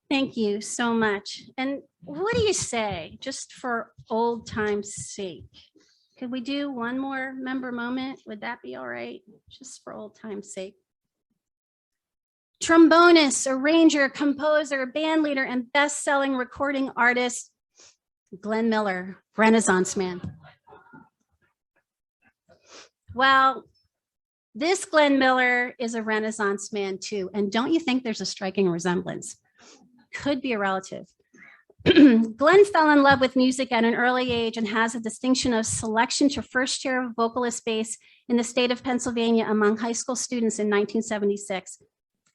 Thank you so much. And what do you say, just for old time's sake? Could we do one more member moment? Would that be all right? Just for old time's sake. Trombonist, arranger, composer, band leader, and best-selling recording artist, Glenn Miller, Renaissance man. Well, this Glenn Miller is a Renaissance man too. And don't you think there's a striking resemblance? Could be a relative. Glenn fell in love with music at an early age and has a distinction of selection to first chair of vocalist bass in the state of Pennsylvania among high school students in 1976.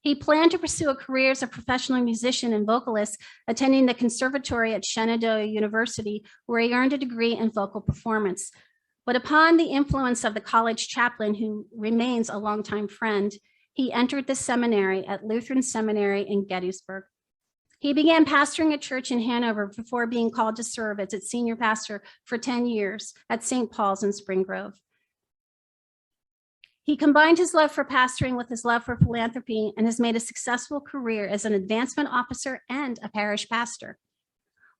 He planned to pursue a career as a professional musician and vocalist, attending the conservatory at Shenandoah University, where he earned a degree in vocal performance. But upon the influence of the college chaplain, who remains a longtime friend, he entered the seminary at Lutheran Seminary in Gettysburg. He began pastoring a church in Hanover before being called to serve as its senior pastor for 10 years at St. Paul's in Spring Grove. He combined his love for pastoring with his love for philanthropy and has made a successful career as an advancement officer and a parish pastor.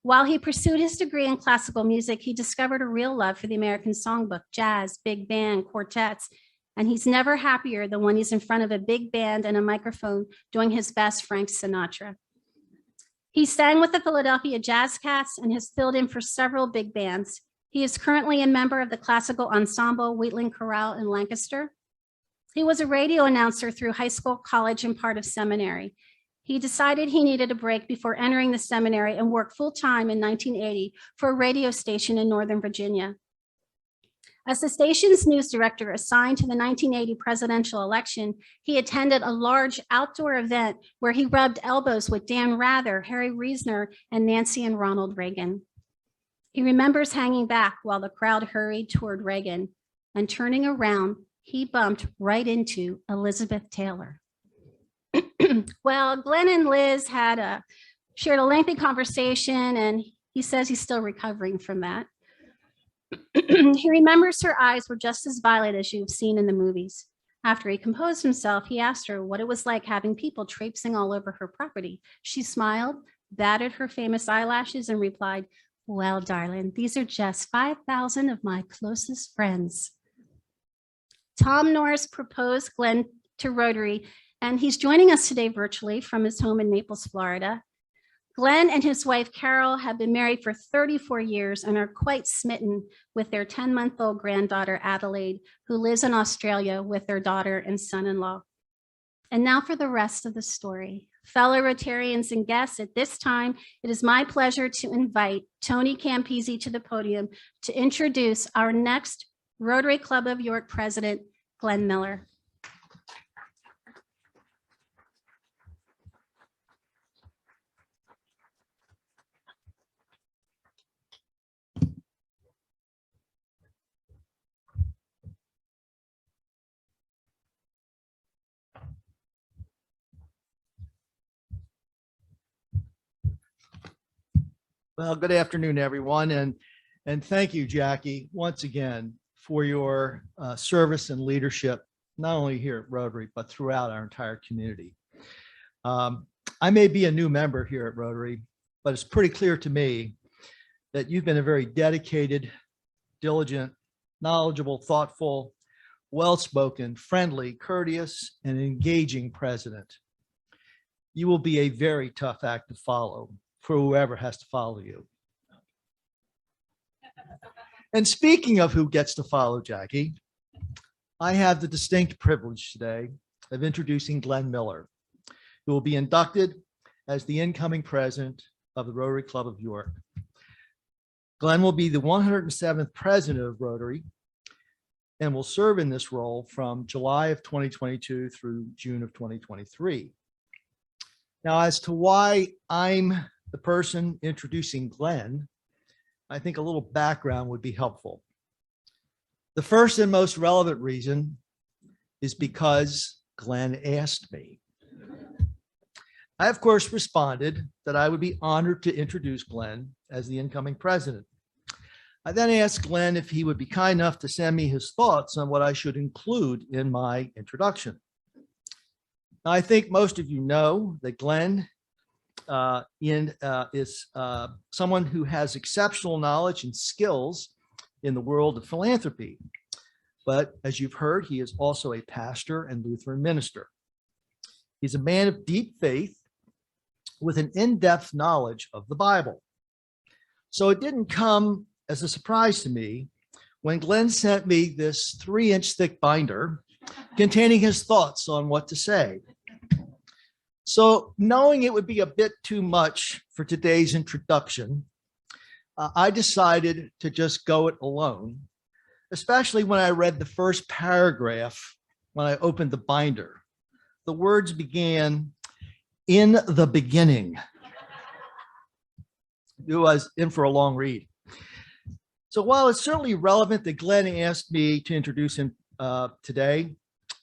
While he pursued his degree in classical music, he discovered a real love for the American songbook, jazz, big band, quartets, and he's never happier than when he's in front of a big band and a microphone doing his best Frank Sinatra. He sang with the Philadelphia Jazz Cats and has filled in for several big bands. He is currently a member of the classical ensemble Wheatland Chorale in Lancaster. He was a radio announcer through high school, college, and part of seminary. He decided he needed a break before entering the seminary and worked full-time in 1980 for a radio station in Northern Virginia. As the station's news director assigned to the 1980 presidential election, he attended a large outdoor event where he rubbed elbows with Dan Rather, Harry Reasoner, and Nancy and Ronald Reagan. He remembers hanging back while the crowd hurried toward Reagan, and turning around, he bumped right into Elizabeth Taylor. Well, Glenn and Liz had shared a lengthy conversation, and he says he's still recovering from that. He remembers her eyes were just as violet as you've seen in the movies. After he composed himself, he asked her what it was like having people traipsing all over her property. She smiled, batted her famous eyelashes, and replied, "Well, darling, these are just 5,000 of my closest friends." Tom Norris proposed Glenn to Rotary, and he's joining us today virtually from his home in Naples, Florida. Glenn and his wife, Carol, have been married for 34 years and are quite smitten with their 10-month-old granddaughter, Adelaide, who lives in Australia with their daughter and son-in-law. And now for the rest of the story. Fellow Rotarians and guests, at this time, it is my pleasure to invite Tony Campisi to the podium to introduce our next Rotary Club of York President, Glenn Miller. Well, good afternoon, everyone, and thank you, Jackie, once again for your service and leadership, not only here at Rotary, but throughout our entire community. I may be a new member here at Rotary, but it's pretty clear to me that you've been a very dedicated, diligent, knowledgeable, thoughtful, well-spoken, friendly, courteous, and engaging president. You will be a very tough act to follow for whoever has to follow you. And speaking of who gets to follow Jackie, I have the distinct privilege today of introducing Glenn Miller, who will be inducted as the incoming president of the Rotary Club of York. Glenn will be the 107th president of Rotary and will serve in this role from July of 2022 through June of 2023. Now, as to why I'm the person introducing Glenn, I think a little background would be helpful. The first and most relevant reason is because Glenn asked me. I, of course, responded that I would be honored to introduce Glenn as the incoming president. I then asked Glenn if he would be kind enough to send me his thoughts on what I should include in my introduction. Now, I think most of you know that Glenn is someone who has exceptional knowledge and skills in the world of philanthropy. But as you've heard, he is also a pastor and Lutheran minister. He's a man of deep faith with an in-depth knowledge of the Bible. So it didn't come as a surprise to me when Glenn sent me this 3-inch thick binder containing his thoughts on what to say. So knowing it would be a bit too much for today's introduction, I decided to just go it alone, especially when I read the first paragraph when I opened the binder. The words began, "In the beginning." It was in for a long read. So while it's certainly relevant that Glenn asked me to introduce him today,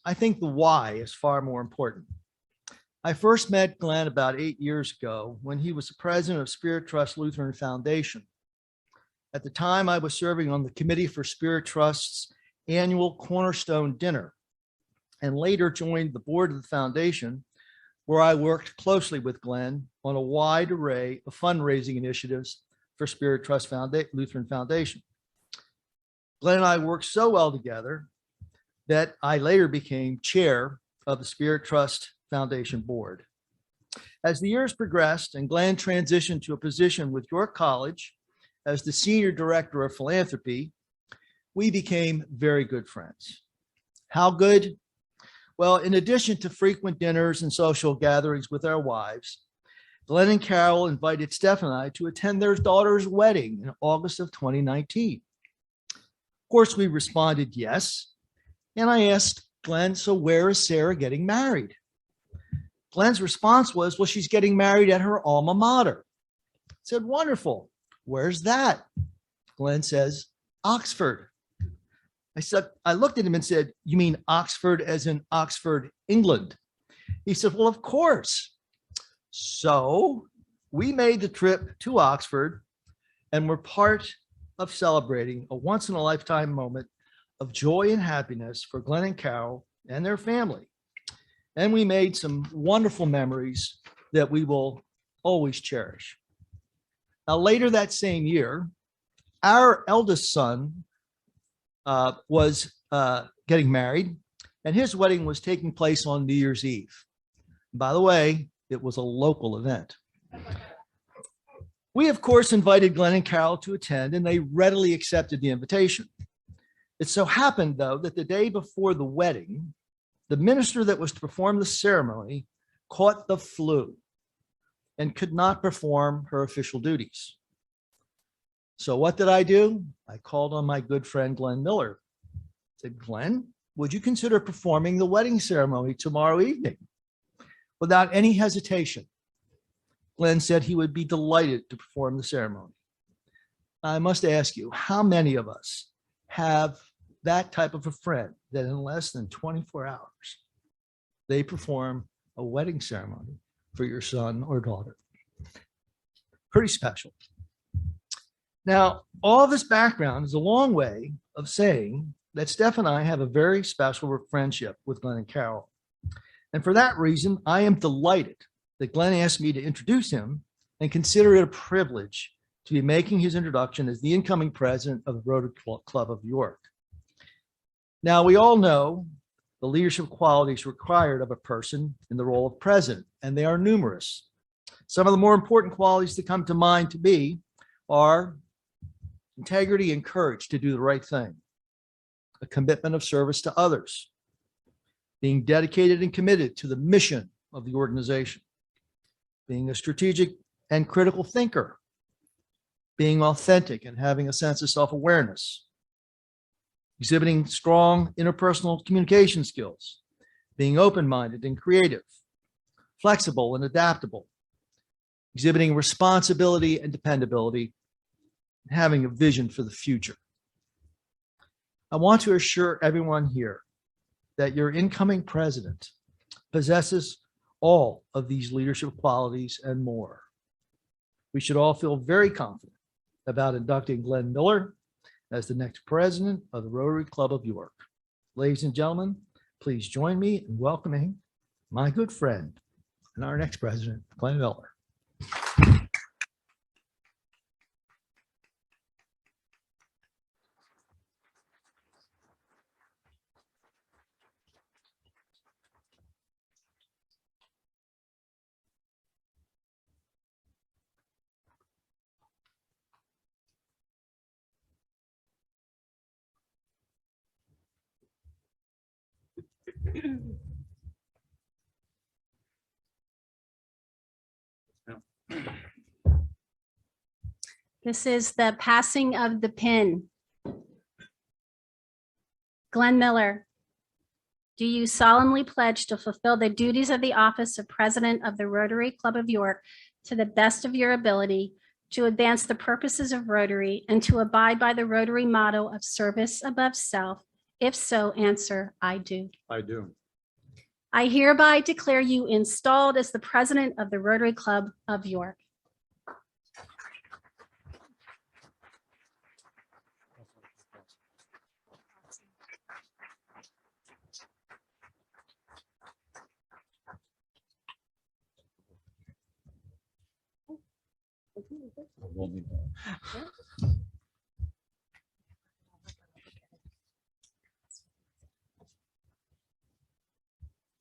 I think the why is far more important. I first met Glenn about 8 years ago when he was the president of Spirit Trust Lutheran Foundation. At the time, I was serving on the committee for Spirit Trust's annual Cornerstone Dinner, and later joined the board of the foundation, where I worked closely with Glenn on a wide array of fundraising initiatives for Spirit Trust Lutheran Foundation. Glenn and I worked so well together that I later became chair of the Spirit Trust Foundation board. As the years progressed and Glenn transitioned to a position with York College as the senior director of philanthropy, we became very good friends. How good? Well, in addition to frequent dinners and social gatherings with our wives, Glenn and Carol invited Steph and I to attend their daughter's wedding in August of 2019. Of course, we responded yes. And I asked Glenn, so where is Sarah getting married? Glenn's response was, well, she's getting married at her alma mater. I said, wonderful. Where's that? Glenn says, Oxford. I looked at him and said, you mean Oxford as in Oxford, England? He said, well, of course. So we made the trip to Oxford and were part of celebrating a once in a lifetime moment of joy and happiness for Glenn and Carol and their family. And we made some wonderful memories that we will always cherish. Now, later that same year, our eldest son was getting married, and his wedding was taking place on New Year's Eve. By the way, it was a local event. We, of course, invited Glenn and Carol to attend, and they readily accepted the invitation. It so happened, though, that the day before the wedding, the minister that was to perform the ceremony caught the flu and could not perform her official duties. So what did I do? I called on my good friend, Glenn Miller. I said, Glenn, would you consider performing the wedding ceremony tomorrow evening? Without any hesitation, Glenn said he would be delighted to perform the ceremony. I must ask you, how many of us have that type of a friend that in less than 24 hours, they perform a wedding ceremony for your son or daughter? Pretty special. Now, all this background is a long way of saying that Steph and I have a very special friendship with Glenn and Carol. And for that reason, I am delighted that Glenn asked me to introduce him and consider it a privilege to be making his introduction as the incoming president of the Rotary Club of York. Now, we all know the leadership qualities required of a person in the role of president, and they are numerous. Some of the more important qualities that come to mind to me are integrity and courage to do the right thing, a commitment of service to others, being dedicated and committed to the mission of the organization, being a strategic and critical thinker, being authentic and having a sense of self-awareness, exhibiting strong interpersonal communication skills, being open-minded and creative, flexible and adaptable, exhibiting responsibility and dependability, and having a vision for the future. I want to assure everyone here that your incoming president possesses all of these leadership qualities and more. We should all feel very confident about inducting Glenn Miller as the next president of the Rotary Club of York. Ladies and gentlemen, please join me in welcoming my good friend and our next president, Glenn Miller. This is the passing of the pin. Glenn Miller, do you solemnly pledge to fulfill the duties of the office of President of the Rotary Club of York to the best of your ability, to advance the purposes of Rotary, and to abide by the Rotary motto of service above self? If so, answer, I do. I do. I hereby declare you installed as the President of the Rotary Club of York.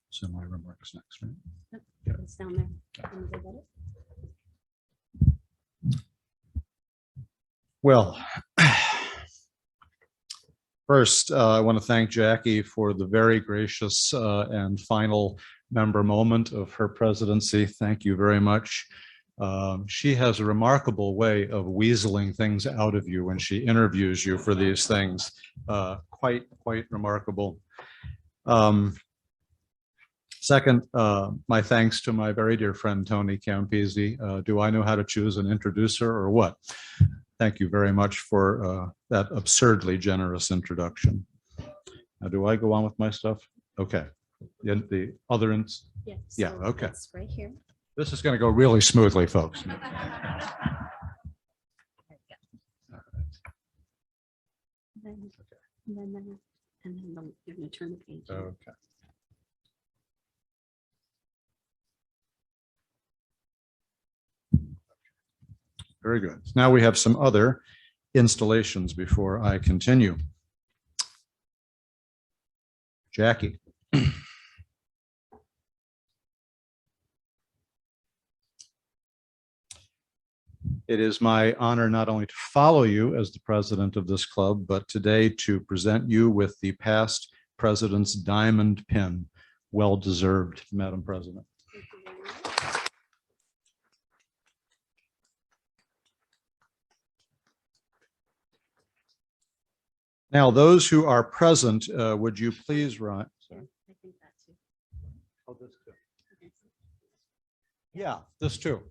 So my remarks next, right? It's down there. Can you go get it? Well, first, I want to thank Jackie for the very gracious and final member moment of her presidency. Thank you very much. She has a remarkable way of weaseling things out of you when she interviews you for these things. Quite remarkable. Second, my thanks to my very dear friend, Tony Campisi. Do I know how to choose an introducer or what? Thank you very much for that absurdly generous introduction. Now, do I go on with my stuff? Okay. The other, Yeah. Yeah, so okay. it's right here. this is going to go really smoothly, folks. There you go. Then- and then you're going to turn the page. Okay. Very good. Now we have some other installations before I continue. Jackie. It is my honor not only to follow you as the president of this club, but today to present you with the past president's diamond pin. Well deserved, Madam President. Thank you very much. Now, those who are present, would you please rise? Sorry. I think that too. Oh, this too. Okay. Yeah, this too.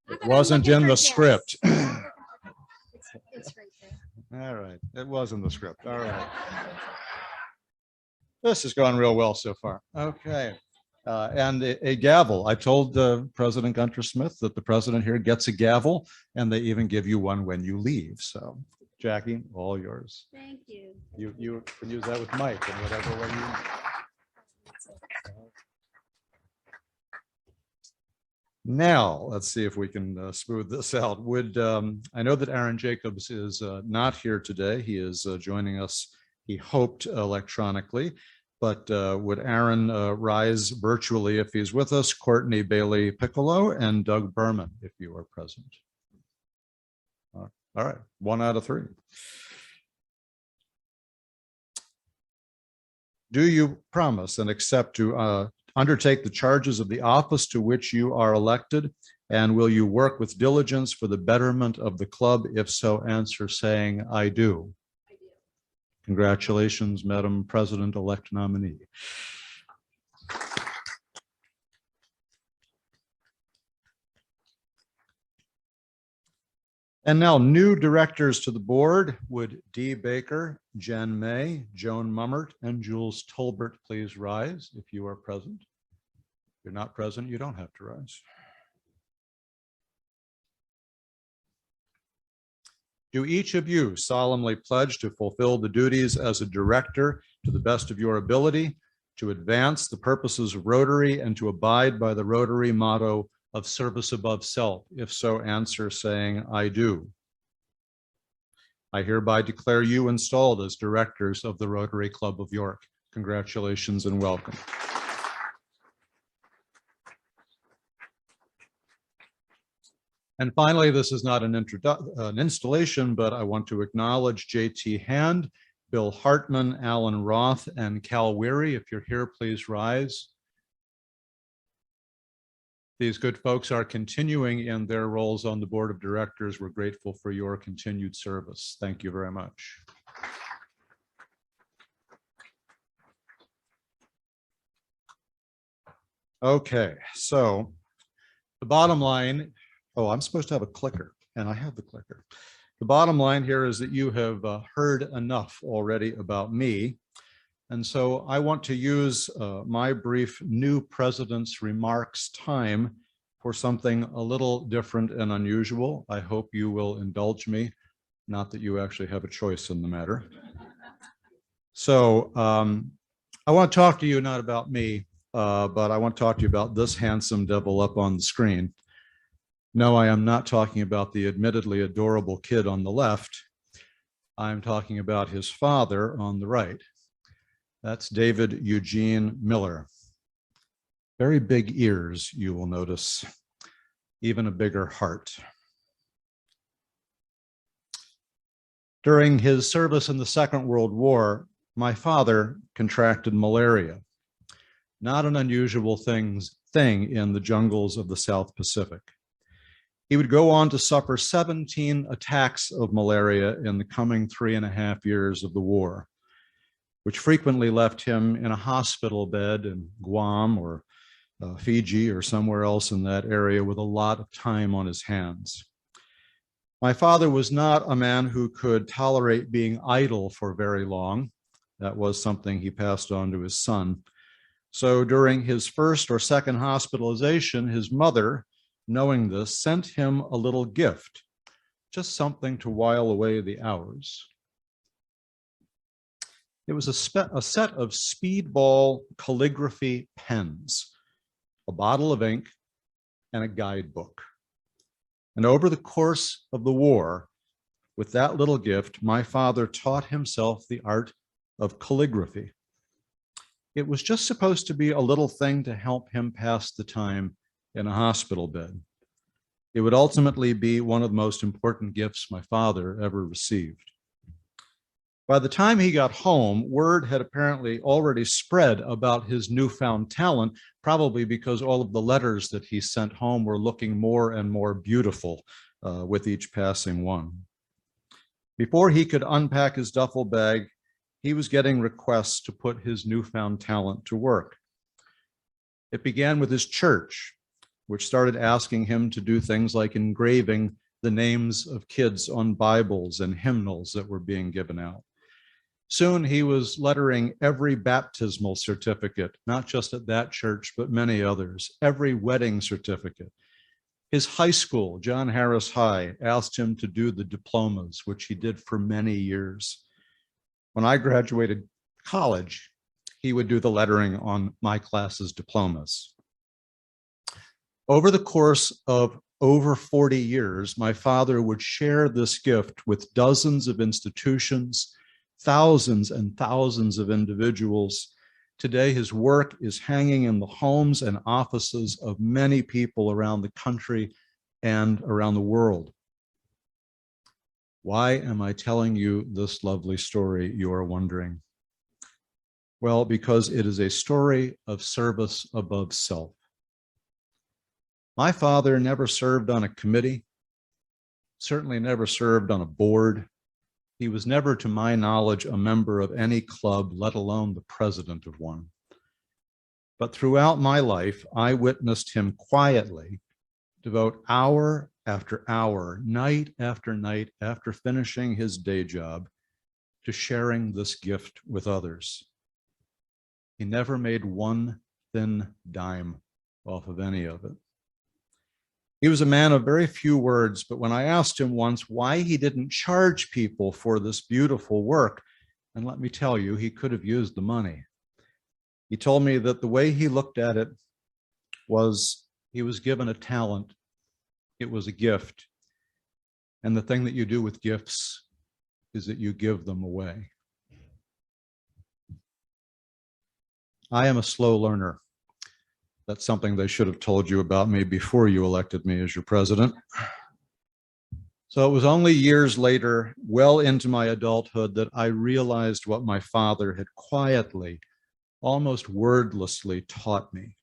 I'm It gonna wasn't look at in her the desk. script. It's right there. All right, it was in the script. All right. This has gone real well so far. Okay. And a gavel. I told President Gunter Smith that the president here gets a gavel, and they even give you one when you leave. So, Jackie, all yours. Thank you. You can use that with Mike and whatever way you want. Now, let's see if we can smooth this out. I know that Aaron Jacobs is not here today. He is joining us, he hoped, electronically. But would Aaron rise virtually if he's with us? Courtney Bailey Piccolo and Doug Berman, if you are present. All right, 1 out of 3. Do you promise and accept to undertake the charges of the office to which you are elected? And will you work with diligence for the betterment of the club? If so, answer saying, I do. Congratulations, Madam President-elect nominee. And now new directors to the board would Dee Baker, Jen May, Joan Mummert, and Jules Tolbert please rise if you are present. If you're not present, you don't have to rise. Do each of you solemnly pledge to fulfill the duties as a director to the best of your ability, to advance the purposes of Rotary, and to abide by the Rotary motto of service above self? If so, answer saying, I do. I hereby declare you installed as directors of the Rotary Club of York. Congratulations and welcome. And finally, this is not an installation, but I want to acknowledge J.T. Hand, Bill Hartman, Alan Roth, and Cal Weary. If you're here, please rise. These good folks are continuing in their roles on the board of directors. We're grateful for your continued service. Thank you very much. Okay, so the bottom line, oh, I'm supposed to have a clicker, and I have the clicker. The bottom line here is that you have heard enough already about me. And so I want to use my brief new president's remarks time for something a little different and unusual. I hope you will indulge me, not that you actually have a choice in the matter. So I want to talk to you not about me, but I want to talk to you about this handsome devil up on the screen. No, I am not talking about the admittedly adorable kid on the left. I'm talking about his father on the right. That's David Eugene Miller. Very big ears, you will notice, even a bigger heart. During his service in the Second World War, my father contracted malaria, not an unusual thing in the jungles of the South Pacific. He would go on to suffer 17 attacks of malaria in the coming 3.5 years of the war, which frequently left him in a hospital bed in Guam or Fiji or somewhere else in that area with a lot of time on his hands. My father was not a man who could tolerate being idle for very long. That was something he passed on to his son. So during his first or second hospitalization, his mother, knowing this, sent him a little gift, just something to while away the hours. It was a set of speedball calligraphy pens, a bottle of ink, and a guidebook. And over the course of the war, with that little gift, my father taught himself the art of calligraphy. It was just supposed to be a little thing to help him pass the time in a hospital bed. It would ultimately be one of the most important gifts my father ever received. By the time he got home, word had apparently already spread about his newfound talent, probably because all of the letters that he sent home were looking more and more beautiful with each passing one. Before he could unpack his duffel bag, he was getting requests to put his newfound talent to work. It began with his church, which started asking him to do things like engraving the names of kids on Bibles and hymnals that were being given out. Soon he was lettering every baptismal certificate, not just at that church, but many others, every wedding certificate. His high school, John Harris High, asked him to do the diplomas, which he did for many years. When I graduated college, he would do the lettering on my class's diplomas. Over the course of over 40 years, my father would share this gift with dozens of institutions, thousands and thousands of individuals. Today, his work is hanging in the homes and offices of many people around the country and around the world. Why am I telling you this lovely story, you are wondering? Well, because it is a story of service above self. My father never served on a committee, certainly never served on a board. He was never, to my knowledge, a member of any club, let alone the president of one. But throughout my life, I witnessed him quietly devote hour after hour, night after night, after finishing his day job, to sharing this gift with others. He never made one thin dime off of any of it. He was a man of very few words, but when I asked him once why he didn't charge people for this beautiful work, and let me tell you, he could have used the money. He told me that the way he looked at it was he was given a talent. It was a gift. And the thing that you do with gifts is that you give them away. I am a slow learner. That's something they should have told you about me before you elected me as your president. So it was only years later, well into my adulthood, that I realized what my father had quietly, almost wordlessly taught me.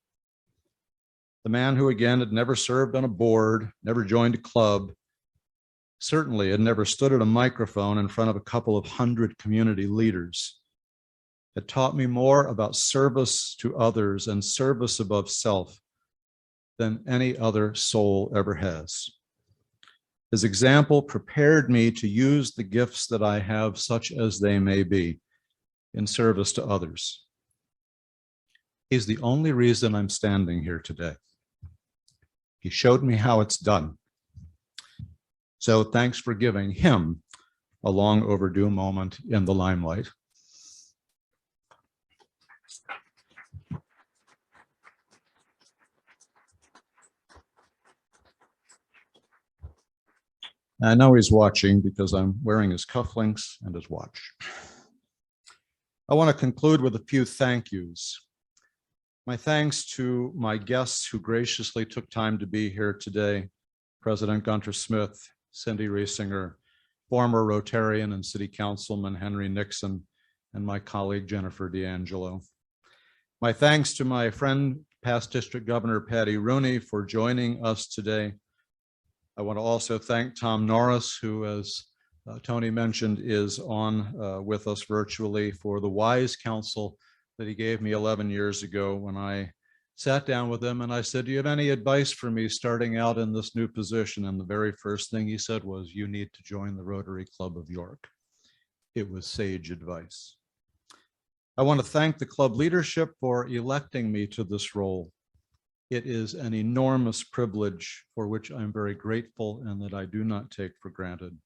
The man who, again, had never served on a board, never joined a club, certainly had never stood at a microphone in front of a couple of hundred community leaders, had taught me more about service to others and service above self than any other soul ever has. His example prepared me to use the gifts that I have, such as they may be, in service to others. He's the only reason I'm standing here today. He showed me how it's done. So thanks for giving him a long overdue moment in the limelight. I know he's watching because I'm wearing his cufflinks and his watch. I want to conclude with a few thank yous. My thanks to my guests who graciously took time to be here today, President Gunter Smith, Cindy Riesinger, former Rotarian and City Councilman Henry Nixon, and my colleague Jennifer D'Angelo. My thanks to my friend, past District Governor Patty Rooney, for joining us today. I want to also thank Tom Norris, who, as Tony mentioned, is on with us virtually, for the wise counsel that he gave me 11 years ago when I sat down with him and I said, do you have any advice for me starting out in this new position? And the very first thing he said was, you need to join the Rotary Club of York. It was sage advice. I want to thank the club leadership for electing me to this role. It is an enormous privilege for which I'm very grateful and that I do not take for granted.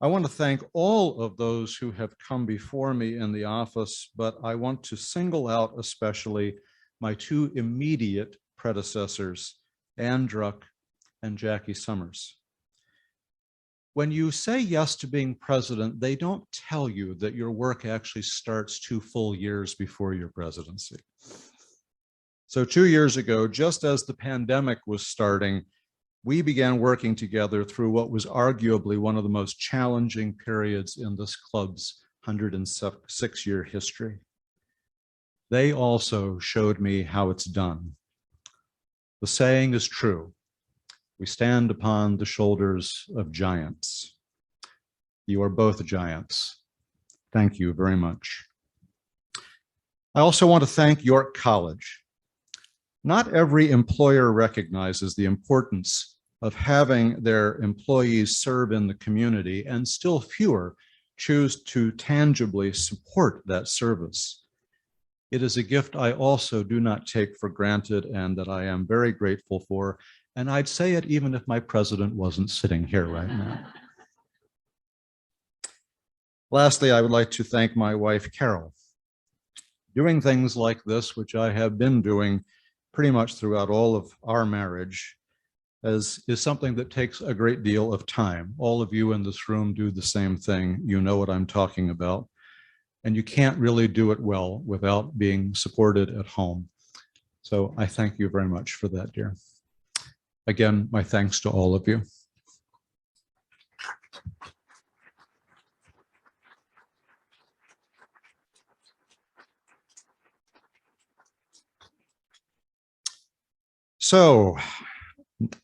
I want to thank all of those who have come before me in the office, but I want to single out especially my two immediate predecessors, Ann Druck and Jackie Summers. When you say yes to being president, they don't tell you that your work actually starts 2 full years before your presidency. So 2 years ago, just as the pandemic was starting, we began working together through what was arguably one of the most challenging periods in this club's 106-year history. They also showed me how it's done. The saying is true. We stand upon the shoulders of giants. You are both giants. Thank you very much. I also want to thank York College. Not every employer recognizes the importance of having their employees serve in the community, and still fewer choose to tangibly support that service. It is a gift I also do not take for granted and that I am very grateful for. And I'd say it even if my president wasn't sitting here right now. Lastly, I would like to thank my wife, Carol. Doing things like this, which I have been doing pretty much throughout all of our marriage, is something that takes a great deal of time. All of you in this room do the same thing. You know what I'm talking about. And you can't really do it well without being supported at home. So I thank you very much for that, dear. Again, my thanks to all of you. So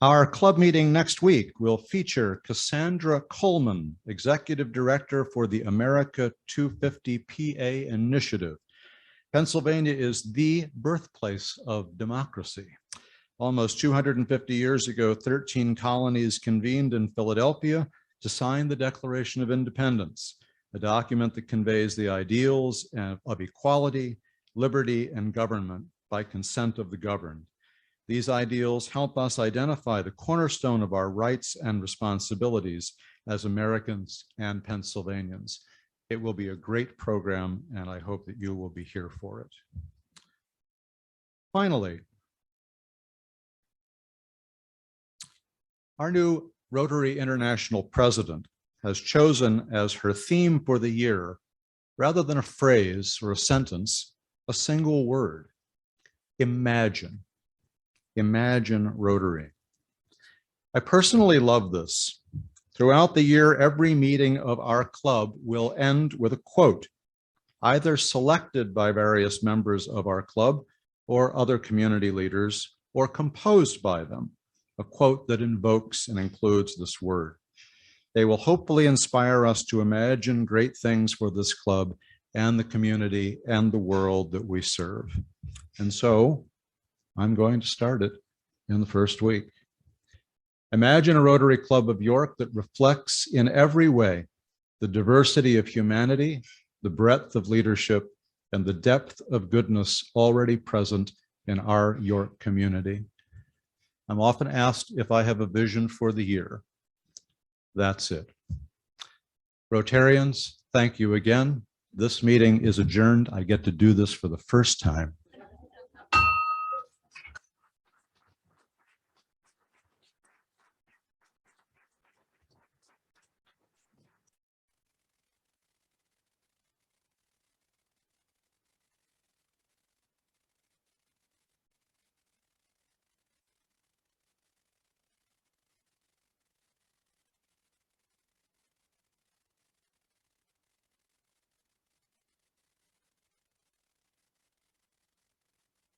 our club meeting next week will feature Cassandra Coleman, Executive Director for the America 250 PA Initiative. Pennsylvania is the birthplace of democracy. Almost 250 years ago, 13 colonies convened in Philadelphia to sign the Declaration of Independence, a document that conveys the ideals of equality, liberty, and government by consent of the governed. These ideals help us identify the cornerstone of our rights and responsibilities as Americans and Pennsylvanians. It will be a great program, and I hope that you will be here for it. Finally, our new Rotary International president has chosen as her theme for the year, rather than a phrase or a sentence, a single word: imagine. Imagine Rotary. I personally love this. Throughout the year, every meeting of our club will end with a quote, either selected by various members of our club or other community leaders, or composed by them, a quote that invokes and includes this word. They will hopefully inspire us to imagine great things for this club and the community and the world that we serve. And so I'm going to start it in the first week. Imagine a Rotary Club of York that reflects in every way the diversity of humanity, the breadth of leadership, and the depth of goodness already present in our York community. I'm often asked if I have a vision for the year. That's it. Rotarians, thank you again. This meeting is adjourned. I get to do this for the first time.